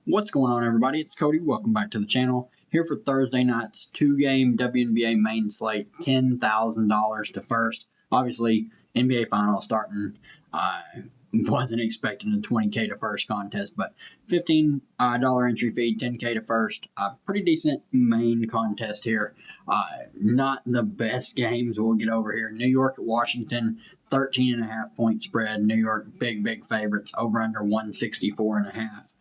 What's going on, everybody? It's Cody. Welcome back to the channel. Here for Thursday night's two-game Wnba main slate, $10,000 to first. Obviously, NBA Finals starting. Wasn't expecting a $20K to first contest, but $15 entry fee, $10K to first. Pretty decent main contest here. Not the best games we'll get over here. New York at Washington, 13.5 point spread. New York, big favorites. Over under 164.5.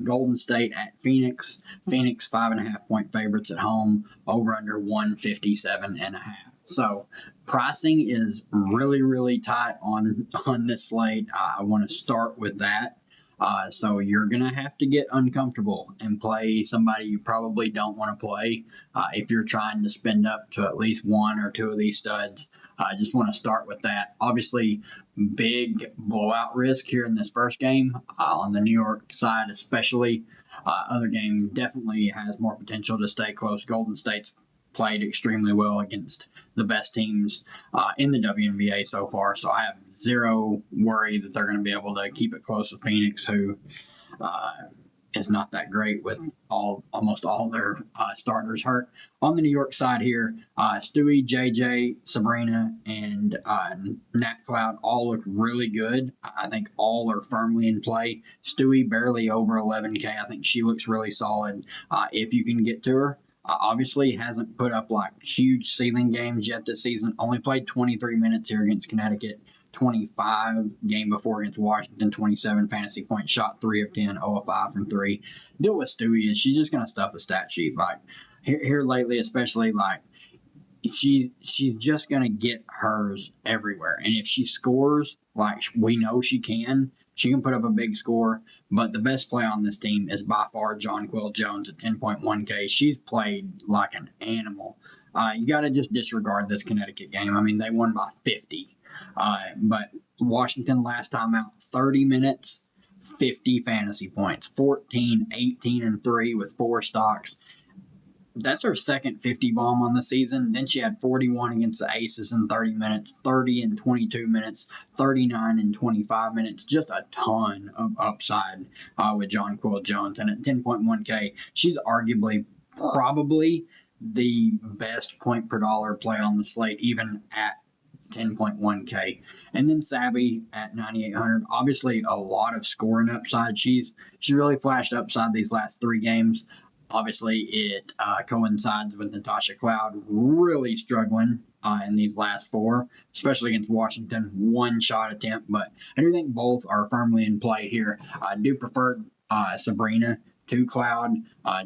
Golden State at Phoenix. Phoenix 5.5 point favorites at home. Over under 157.5. So pricing is really tight on this slate. I want to start with that. So you're going to have to get uncomfortable and play somebody you probably don't want to play if you're trying to spend up to at least one or two of these studs. I just want to start with that. Obviously, big blowout risk here in this first game on the New York side especially. Other game definitely has more potential to stay close. Golden State's played extremely well against the best teams in the WNBA so far, so I have zero worry that they're going to be able to keep it close with Phoenix, who is not that great with almost all their starters hurt. On the New York side here, Stewie, JJ, Sabrina, and Nat Cloud all look really good. I think all are firmly in play. Stewie barely over 11K. I think she looks really solid if you can get to her. Obviously hasn't put up like huge ceiling games yet this season. Only played 23 minutes here against Connecticut. 25 game before against Washington, 27 fantasy points, shot 3 of 10, 0 of 5 from 3. Deal with Stewie is she's just going to stuff a stat sheet. Like here lately, especially, like she's just going to get hers everywhere. And if she scores, like we know she can put up a big score. But the best play on this team is by far Jonquel Jones at 10.1K. She's played like an animal. You got to just disregard this Connecticut game. I mean, they won by 50. But Washington last time out, 30 minutes, 50 fantasy points, 14, 18, and 3 with 4 stocks. That's her second 50 bomb on the season. Then she had 41 against the Aces in 30 minutes, 30 in 22 minutes, 39 in 25 minutes. Just a ton of upside with Jonquel Jones. And at 10.1K, she's arguably probably the best point per dollar play on the slate, even at 10.1K. And then Sabby at 9,800. Obviously, a lot of scoring upside. She's really flashed upside these last 3 games. Obviously, it coincides with Natasha Cloud really struggling in these last 4, especially against Washington. 1 shot attempt, but I do think both are firmly in play here. I do prefer Sabrina to Cloud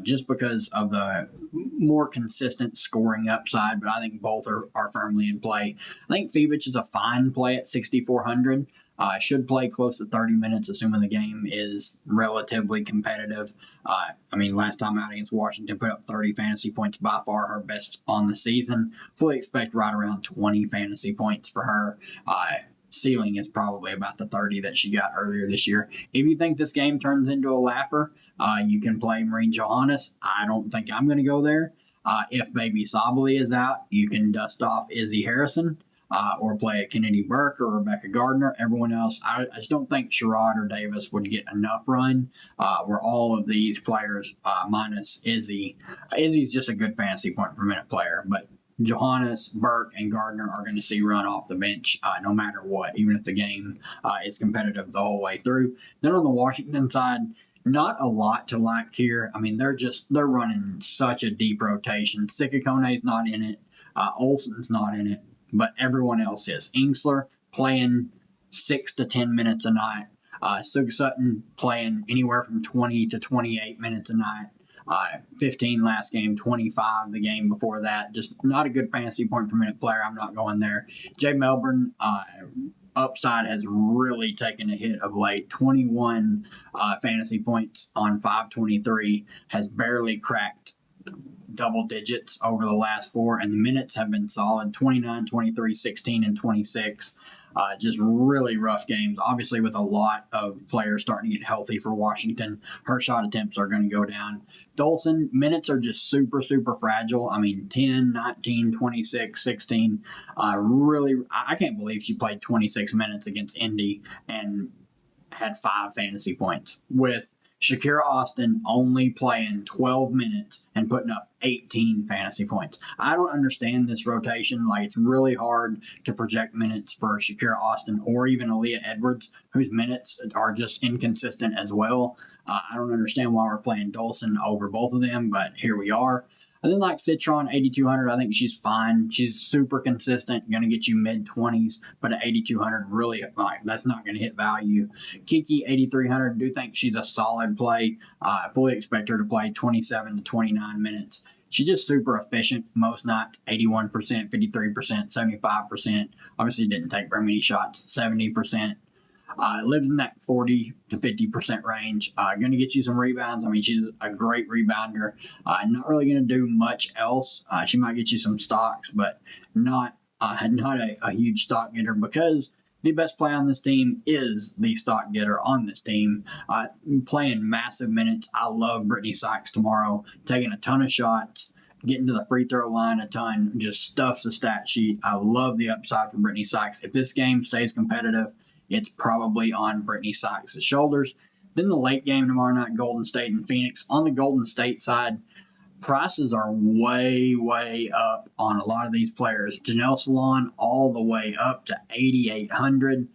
just because of the more consistent scoring upside, but I think both are firmly in play. I think Phoebich is a fine play at 6,400. Should play close to 30 minutes, assuming the game is relatively competitive. I mean, last time out against Washington, put up 30 fantasy points, by far her best on the season. Fully expect right around 20 fantasy points for her. Ceiling is probably about the 30 that she got earlier this year. If you think this game turns into a laugher, you can play Marine Johannes. I don't think I'm going to go there. If Baby Sabali is out, you can dust off Izzy Harrison. Or play a Kennedy Burke or Rebecca Gardner. Everyone else, I just don't think Sherrod or Davis would get enough run where all of these players, minus Izzy. Izzy's just a good fantasy point per minute player, but Johannes, Burke, and Gardner are going to see run off the bench no matter what, even if the game is competitive the whole way through. Then on the Washington side, not a lot to like here. I mean, they're running such a deep rotation. Sikakone's not in it. Olsen's not in it. But everyone else is. Ingsler playing 6 to 10 minutes a night. Sug Sutton playing anywhere from 20 to 28 minutes a night. 15 last game, 25 the game before that. Just not a good fantasy point per minute player. I'm not going there. Jay Melbourne, upside has really taken a hit of late. 21 fantasy points on 523. Has barely cracked double digits over the last 4, and the minutes have been solid. 29, 23, 16, and 26. Just really rough games, obviously with a lot of players starting to get healthy for Washington. Her shot attempts are going to go down. Dolson, minutes are just super fragile. I mean, 10, 19, 26, 16. I can't believe she played 26 minutes against Indy and had 5 fantasy points with Shakira Austin only playing 12 minutes and putting up 18 fantasy points. I don't understand this rotation. Like, it's really hard to project minutes for Shakira Austin or even Aaliyah Edwards, whose minutes are just inconsistent as well. I don't understand why we're playing Dolson over both of them, but here we are. I then like Citron 8,200. I think she's fine. She's super consistent, going to get you mid 20s, but at 8,200, really, like, that's not going to hit value. Kiki 8,300. Do think she's a solid play. I fully expect her to play 27 to 29 minutes. She's just super efficient most nights, 81%, 53%, 75%. Obviously, didn't take very many shots, 70%. Lives in that 40 to 50% range. Going to get you some rebounds. I mean, she's a great rebounder. Not really going to do much else. She might get you some stocks, but not a huge stock getter, because the best play on this team is the stock getter on this team. Playing massive minutes. I love Brittany Sykes tomorrow, taking a ton of shots, getting to the free throw line a ton, just stuffs the stat sheet. I love the upside from Brittany Sykes. If this game stays competitive, it's probably on Brittany Sykes' shoulders. Then the late game tomorrow night, Golden State and Phoenix. On the Golden State side, prices are way, way up on a lot of these players. Janelle Salon all the way up to 8,800.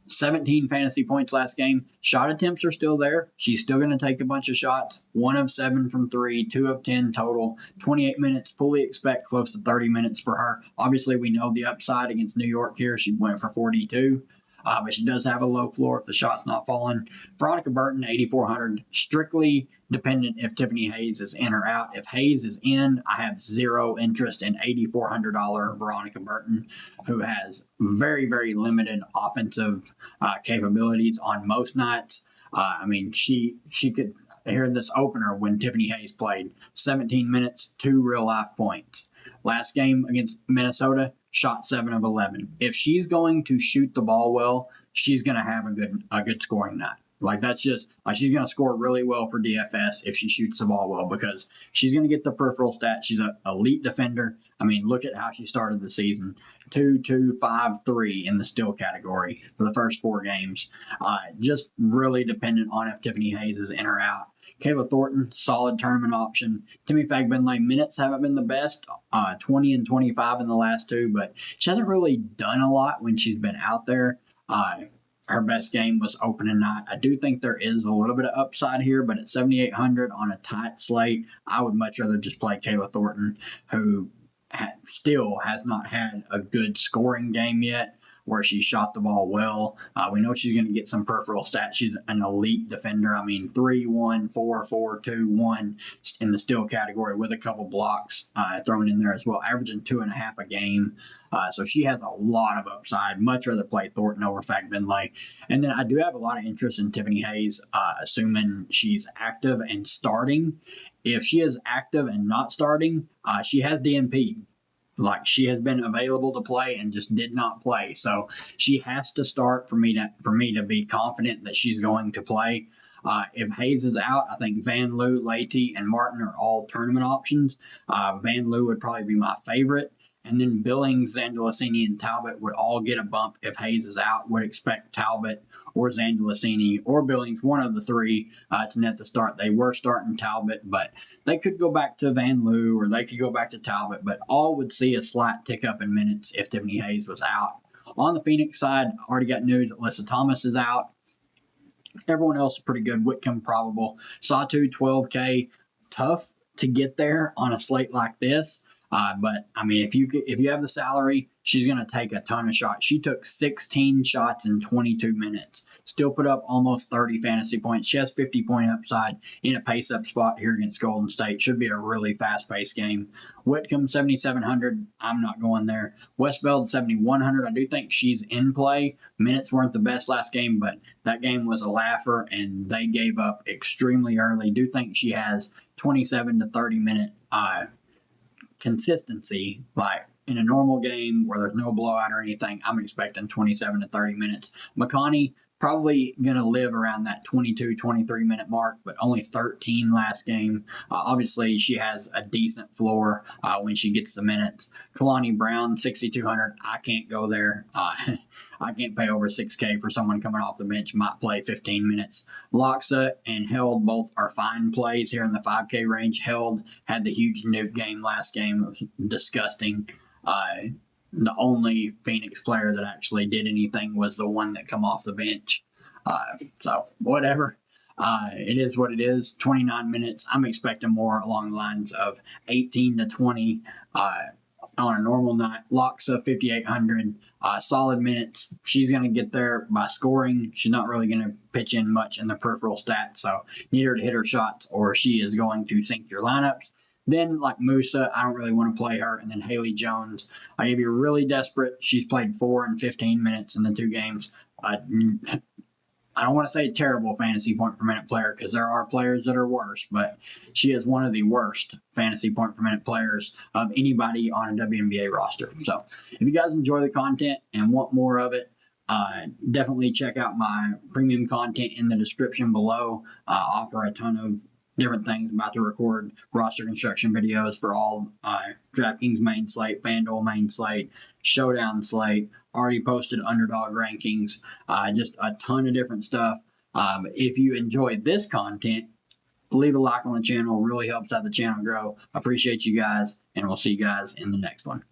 17 fantasy points last game. Shot attempts are still there. She's still going to take a bunch of shots. 1 of 7 from 3, 2 of 10 total. 28 minutes. Fully expect close to 30 minutes for her. Obviously, we know the upside against New York here. She went for 42. But she does have a low floor if the shot's not falling. Veronica Burton, 8,400. Strictly dependent if Tiffany Hayes is in or out. If Hayes is in, I have zero interest in $8,400 Veronica Burton, who has very, very limited offensive capabilities on most nights. I mean, she could hear this opener when Tiffany Hayes played 17 minutes, 2 real life points. Last game against Minnesota, shot 7 of 11. If she's going to shoot the ball well, she's going to have a good scoring night. Like, that's just, like, she's going to score really well for DFS if she shoots the ball well, because she's going to get the peripheral stats. She's an elite defender. I mean, look at how she started the season. 2, 2, 5, 3 in the steal category for the first 4 games. Just really dependent on if Tiffany Hayes is in or out. Kayla Thornton, solid tournament option. Timmy Fagbinlay, minutes haven't been the best, 20 and 25 in the last 2, but she hasn't really done a lot when she's been out there. Her best game was opening night. I do think there is a little bit of upside here, but at 7,800 on a tight slate, I would much rather just play Kayla Thornton, who still has not had a good scoring game yet, where she shot the ball well. We know she's going to get some peripheral stats. She's an elite defender. I mean, 3, 1, 4, 4, 2, 1 in the steal category, with a couple blocks thrown in there as well, averaging 2.5 a game. So she has a lot of upside. Much rather play Thornton over Fagbinlay. And then I do have a lot of interest in Tiffany Hayes, assuming she's active and starting. If she is active and not starting, she has DNP. Like, she has been available to play and just did not play. So she has to start for me to be confident that she's going to play. If Hayes is out, I think Van Loo, Leite, and Martin are all tournament options. Van Loo would probably be my favorite. And then Billings, Zandalicini, and Talbot would all get a bump if Hayes is out. Would expect Talbot or Zandalicini or Billings, one of the 3, to net the start. They were starting Talbot, but they could go back to Van Loo or they could go back to Talbot, but all would see a slight tick up in minutes if Tiffany Hayes was out. On the Phoenix side, already got news that Alyssa Thomas is out. Everyone else is pretty good. Whitcomb probable. Satu, 12K. Tough to get there on a slate like this. But I mean, if you have the salary, she's going to take a ton of shots. She took 16 shots in 22 minutes. Still put up almost 30 fantasy points. She has 50-point upside in a pace-up spot here against Golden State. Should be a really fast-paced game. Whitcomb, 7,700. I'm not going there. Westbeld, 7,100. I do think she's in play. Minutes weren't the best last game, but that game was a laugher, and they gave up extremely early. Do think she has 27 to 30-minute consistency. Like, in a normal game where there's no blowout or anything, I'm expecting 27 to 30 minutes. McConney, probably going to live around that 22, 23 minute mark, but only 13 last game. Obviously, she has a decent floor when she gets the minutes. Kalani Brown, 6,200. I can't go there. I can't pay over 6K for someone coming off the bench, might play 15 minutes. Loxa and Held both are fine plays here in the 5K range. Held had the huge nuke game last game. It was disgusting. The only Phoenix player that actually did anything was the one that come off the bench. So whatever. It is what it is. 29 minutes. I'm expecting more along the lines of 18 to 20 on a normal night. Loxa 5,800. Solid minutes. She's going to get there by scoring. She's not really going to pitch in much in the peripheral stats, so need her to hit her shots or she is going to sink your lineups. Then, like Musa, I don't really want to play her. And then Haley Jones. If you're really desperate, she's played 4 and 15 minutes in the 2 games. I don't want to say a terrible fantasy point per minute player because there are players that are worse, but she is one of the worst fantasy point per minute players of anybody on a WNBA roster. So if you guys enjoy the content and want more of it, definitely check out my premium content in the description below. Offer a ton of different things. About to record roster construction videos for all Draftkings main slate, FanDuel main slate, Showdown slate. Already posted underdog rankings, just a ton of different stuff. If you enjoyed this content, leave a like on the channel. Really helps out the channel grow. Appreciate you guys, and we'll see you guys in the next one.